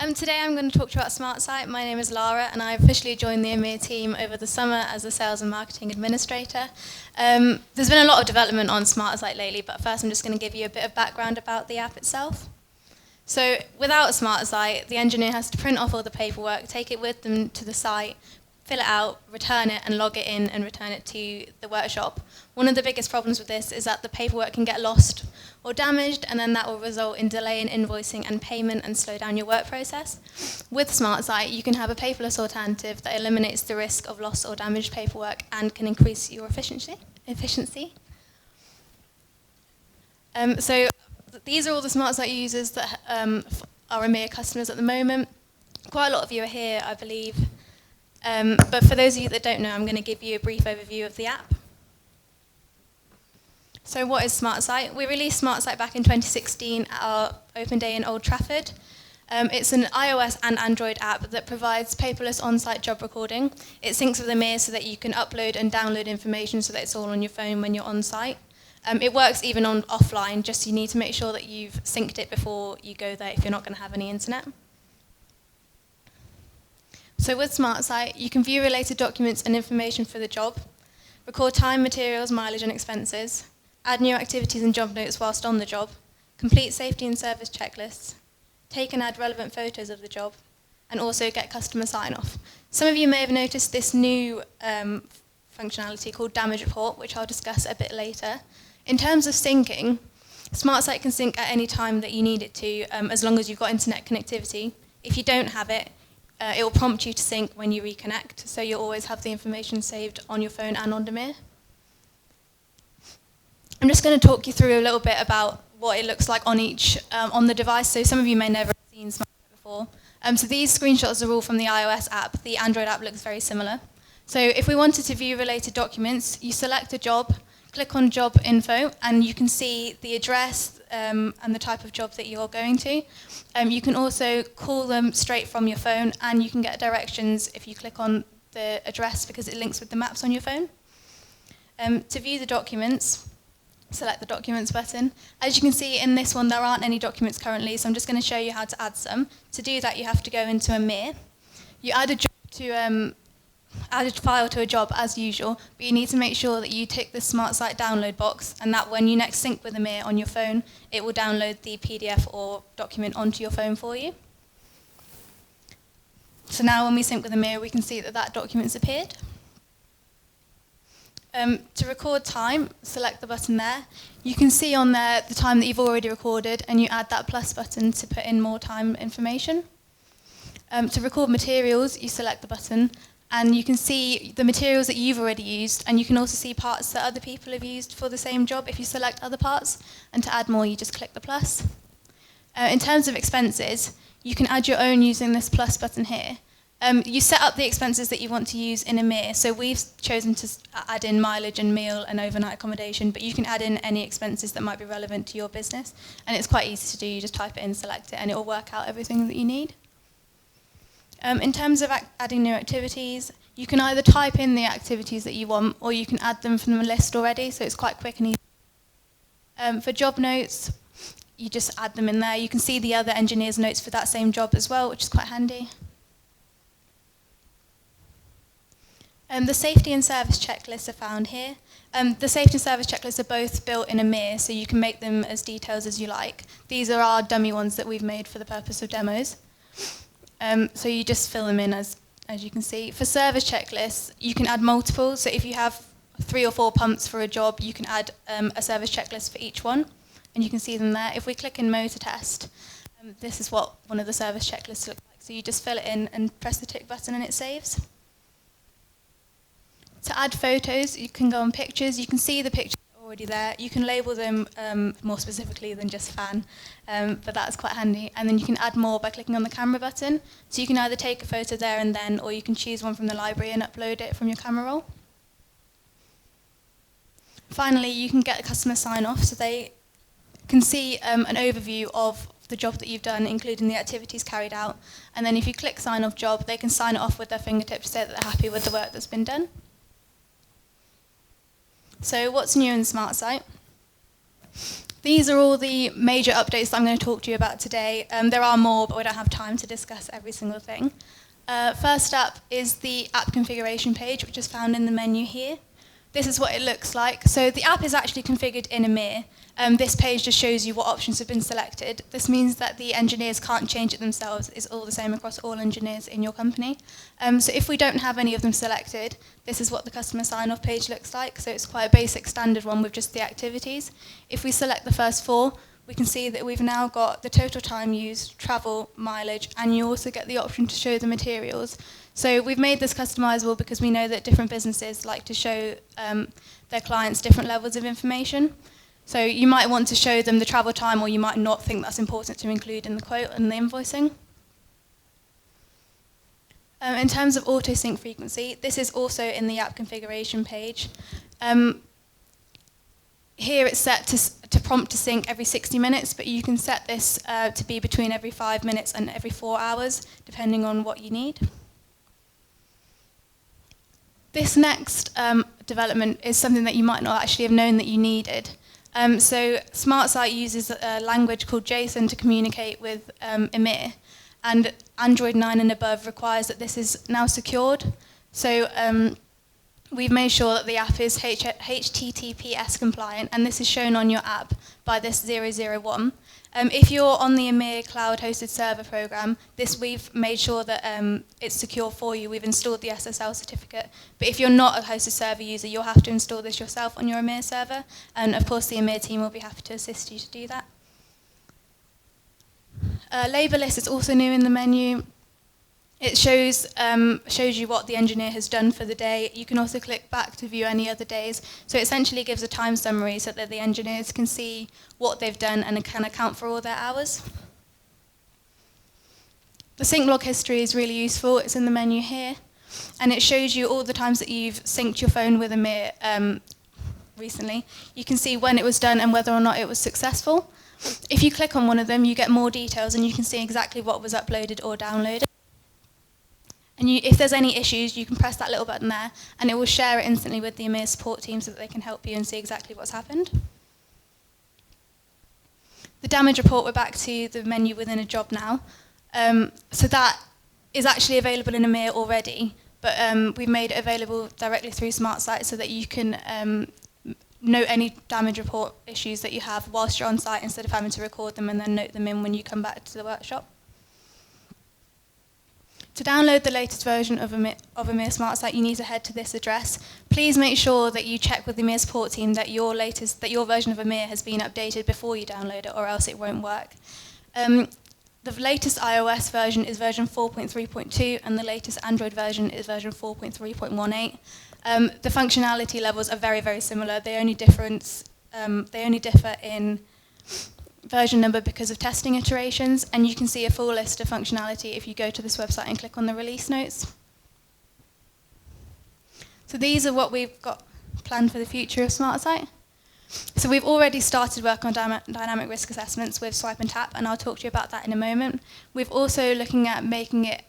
Today I'm going to talk to you about SmartSite. My name is Lara and I officially joined the EMiR team over the summer as a Sales and Marketing Administrator. There's been a lot of development on SmartSite lately, but first I'm just going to give you a bit of background about the app itself. So without SmartSite, the engineer has to print off all the paperwork, take it with them to the site, fill it out, return it and log it in and return it to the workshop. One of the biggest problems with this is that the paperwork can get lost or damaged, and then that will result in delay in invoicing and payment and slow down your work process. With SmartSite, you can have a paperless alternative that eliminates the risk of lost or damaged paperwork and can increase your efficiency. So these are all the SmartSite users that are EMiR customers at the moment. Quite a lot of you are here, I believe. But for those of you that don't know, I'm going to give you a brief overview of the app. So what is SmartSite? We released SmartSite back in 2016 at our Open Day in Old Trafford. It's an iOS and Android app that provides paperless on-site job recording. It syncs with EMiR so that you can upload and download information so that it's all on your phone when you're on site. It works even on offline, just you need to make sure that you've synced it before you go there if you're not going to have any internet. So with SmartSite, you can view related documents and information for the job, record time, materials, mileage and expenses, add new activities and job notes whilst on the job, complete safety and service checklists, take and add relevant photos of the job, and also get customer sign-off. Some of you may have noticed this new functionality called Damage Report, which I'll discuss a bit later. In terms of syncing, SmartSite can sync at any time that you need it to, as long as you've got internet connectivity. If you don't have it, it will prompt you to sync when you reconnect, so you'll always have the information saved on your phone and on EMiR. I'm just going to talk you through a little bit about what it looks like on each on the device. So some of you may never have seen SmartSite before. So these screenshots are all from the iOS app. The Android app looks very similar. So if we wanted to view related documents, you select a job, click on job info, and you can see the address and the type of job that you're going to. You can also call them straight from your phone, and you can get directions if you click on the address because it links with the maps on your phone. To view the documents, select the Documents button. As you can see in this one, there aren't any documents currently, so I'm just going to show you how to add some. To do that, you have to go into EMiR. You add a job to add a file to a job as usual, but you need to make sure that you tick the SmartSite download box, and that when you next sync with EMiR on your phone, it will download the PDF or document onto your phone for you. So now when we sync with EMiR, we can see that that document's appeared. To record time, select the button there. You can see on there the time that you've already recorded, and you add that plus button to put in more time information. To record materials, you select the button, and you can see the materials that you've already used, and you can also see parts that other people have used for the same job if you select other parts, and to add more you just click the plus. In terms of expenses, you can add your own using this plus button here. You set up the expenses that you want to use in EMiR, so we've chosen to add in mileage and meal and overnight accommodation, but you can add in any expenses that might be relevant to your business, and it's quite easy to do. You just type it in, select it, and it will work out everything that you need. In terms of adding new activities, you can either type in the activities that you want, or you can add them from the list already, so it's quite quick and easy. For job notes, you just add them in there. You can see the other engineers' notes for that same job as well, which is quite handy. The safety and service checklists are found here. The safety and service checklists are both built in EMiR, so you can make them as detailed as you like. These are our dummy ones that we've made for the purpose of demos. So you just fill them in as you can see. For service checklists, you can add multiple. So if you have 3 or 4 pumps for a job, you can add a service checklist for each one, and you can see them there. If we click in motor test, this is what one of the service checklists looks like. So you just fill it in and press the tick button and it saves. To add photos, you can go on pictures. You can see the pictures already there. You can label them more specifically than just fan, but that's quite handy. And then you can add more by clicking on the camera button. So you can either take a photo there and then, or you can choose one from the library and upload it from your camera roll. Finally, you can get a customer sign-off, so they can see an overview of the job that you've done, including the activities carried out. And then if you click sign off job, they can sign it off with their fingertips to say that they're happy with the work that's been done. So what's new in SmartSite? These are all the major updates that I'm going to talk to you about today. There are more, but we don't have time to discuss every single thing. First up is the app configuration page, which is found in the menu here. This is what it looks like. So the app is actually configured in EMiR. This page just shows you what options have been selected. This means that the engineers can't change it themselves. It's all the same across all engineers in your company. So if we don't have any of them selected, this is what the customer sign-off page looks like. So it's quite a basic standard one with just the activities. If we select the first 4, we can see that we've now got the total time used, travel, mileage, and you also get the option to show the materials. So we've made this customizable because we know that different businesses like to show their clients different levels of information. So you might want to show them the travel time, or you might not think that's important to include in the quote and the invoicing. In terms of auto sync frequency, this is also in the app configuration page. Here it's set to prompt to sync every 60 minutes, but you can set this to be between every 5 minutes and every 4 hours, depending on what you need. This next development is something that you might not actually have known that you needed. So SmartSite uses a language called JSON to communicate with EMiR, and Android 9 and above requires that this is now secured. So we've made sure that the app is HTTPS compliant, and this is shown on your app by this 001. If you're on the EMiR cloud-hosted server program, we've made sure that it's secure for you. We've installed the SSL certificate. But if you're not a hosted server user, you'll have to install this yourself on your EMiR server. And of course, the EMiR team will be happy to assist you to do that. Labour list is also new in the menu. It shows you what the engineer has done for the day. You can also click back to view any other days. So it essentially gives a time summary so that the engineers can see what they've done and can account for all their hours. The sync log history is really useful. It's in the menu here. And it shows you all the times that you've synced your phone with EMiR recently. You can see when it was done and whether or not it was successful. If you click on one of them, you get more details and you can see exactly what was uploaded or downloaded. And if there's any issues, you can press that little button there, and it will share it instantly with the EMiR support team so that they can help you and see exactly what's happened. The damage report, we're back to the menu within a job now. So that is actually available in EMiR already, but we've made it available directly through SmartSite so that you can note any damage report issues that you have whilst you're on site instead of having to record them and then note them in when you come back to the workshop. To download the latest version of EMiR SmartSite, you need to head to this address. Please make sure that you check with the EMiR support team that your version of EMiR has been updated before you download it, or else it won't work. The latest iOS version is version 4.3.2, and the latest Android version is version 4.3.18. The functionality levels are very, very similar. They only differ in version number because of testing iterations, and you can see a full list of functionality if you go to this website and click on the release notes. So these are what we've got planned for the future of SmartSite. So we've already started work on dynamic risk assessments with Swipe and Tap, and I'll talk to you about that in a moment. We've also looking at making it,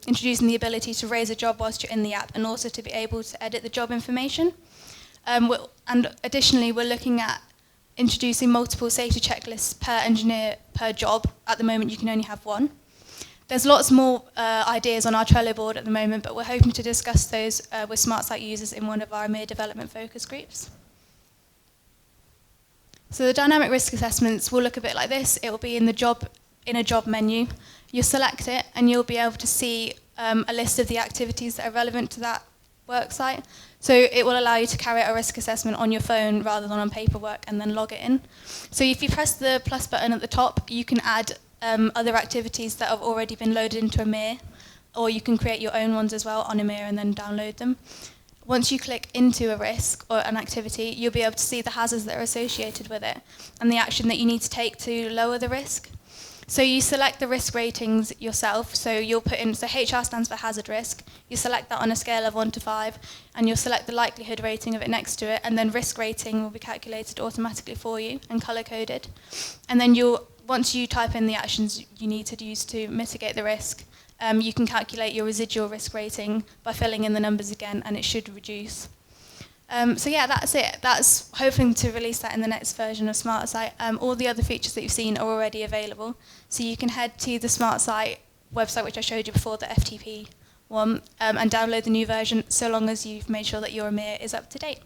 introducing the ability to raise a job whilst you're in the app, and also to be able to edit the job information. And additionally, we're looking at introducing multiple safety checklists per engineer per job. At the moment, you can only have one. There's lots more ideas on our Trello board at the moment, but we're hoping to discuss those with SmartSite users in one of our EMiR development focus groups. So the dynamic risk assessments will look a bit like this. It will be in a job menu. You'll select it, and you'll be able to see a list of the activities that are relevant to that work site. So it will allow you to carry out a risk assessment on your phone rather than on paperwork and then log it in. So if you press the plus button at the top, you can add other activities that have already been loaded into EMiR, or you can create your own ones as well on EMiR and then download them. Once you click into a risk or an activity, you'll be able to see the hazards that are associated with it and the action that you need to take to lower the risk. So you select the risk ratings yourself. So you'll put in, so HR stands for hazard risk. You select that on a scale of 1 to 5, and you'll select the likelihood rating of it next to it, and then risk rating will be calculated automatically for you and color-coded. And then once you type in the actions you need to use to mitigate the risk, you can calculate your residual risk rating by filling in the numbers again, and it should reduce. So yeah, that's it. That's hoping to release that in the next version of Smart Site. All the other features that you've seen are already available. So you can head to the Smart Site website, which I showed you before, the FTP one, and download the new version, so long as you've made sure that your EMiR is up to date.